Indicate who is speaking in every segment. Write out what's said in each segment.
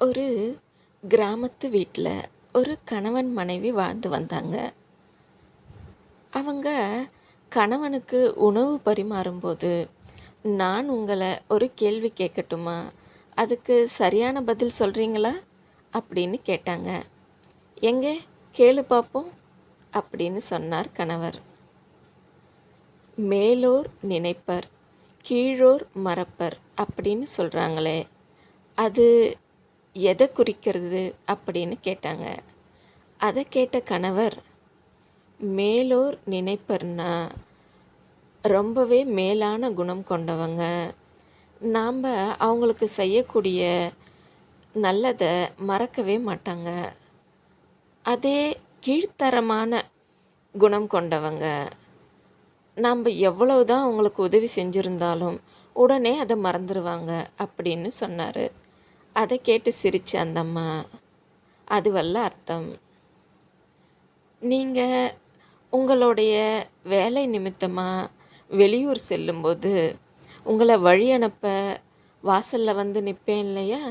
Speaker 1: ஒரு கிராமத்து வீட்டில் ஒரு கணவன் மனைவி வாழ்ந்து வந்தாங்க. அவங்க கணவனுக்கு உணவு பரிமாறும்போது, நான் உங்களை ஒரு கேள்வி கேட்கட்டுமா? அதுக்கு சரியான பதில் சொல்கிறீங்களா? அப்படின்னு கேட்டாங்க. எங்கே கேளு பார்ப்போம் அப்படின்னு சொன்னார் கணவர். மேலோர் நினைப்பர், கீழோர் மறப்பர் அப்படின்னு சொல்கிறாங்களே, அது எதை குறிக்கிறது அப்படின்னு கேட்டாங்க. அதை கேட்ட கணவர், மேலோர் நினைப்பர்னா ரொம்பவே மேலான குணம் கொண்டவங்க, நாம் அவங்களுக்கு செய்யக்கூடிய நல்லதை மறக்கவே மாட்டாங்க. அதே கீழ்த்தரமான குணம் கொண்டவங்க, நாம் எவ்வளவு தான் அவங்களுக்கு உதவி செஞ்சுருந்தாலும் உடனே அதை மறந்துடுவாங்க அப்படின்னு சொன்னார். அதை கேட்டு சிரித்த அந்த அம்மா, அதுவல்ல அர்த்தம். நீங்கள் உங்களுடைய வேலை நிமித்தமாக வெளியூர் செல்லும்போது உங்களை வழி அனுப்ப வாசலில் வந்து நிற்பேன் இல்லையா?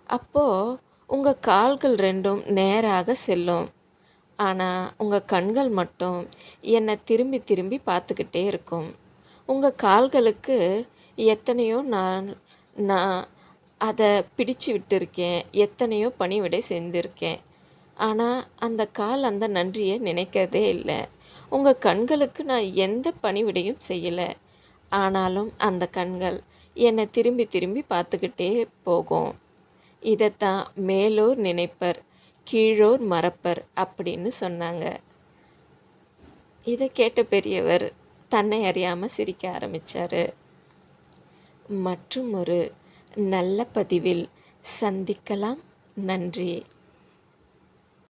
Speaker 1: அப்போது உங்கள் கால்கள் ரெண்டும் நேராக செல்லும். ஆனால் உங்கள் கண்கள் மட்டும் என்னை திரும்பி திரும்பி பார்த்துக்கிட்டே இருக்கும். உங்கள் கால்களுக்கு எத்தனையோ நான் அதை பிடிச்சு விட்டுருக்கேன், எத்தனையோ பணிவிடை செஞ்சுருக்கேன். ஆனால் அந்த கால் அந்த நன்றியை நினைக்கிறதே இல்லை. உங்கள் கண்களுக்கு நான் எந்த பணிவிடையும் செய்யலை, ஆனாலும் அந்த கண்கள் என்னை திரும்பி திரும்பி பார்த்துக்கிட்டே போகும். இதைத்தான் மேலோர் நினைப்பர், கீழோர் மறப்பர் அப்படின்னு சொன்னாங்க. இதை கேட்ட பெரியவர் தன்னை அறியாமல் சிரிக்க ஆரம்பித்தார். மற்றும் ஒரு நல்ல பதிவில் சந்திக்கலாம். நன்றி.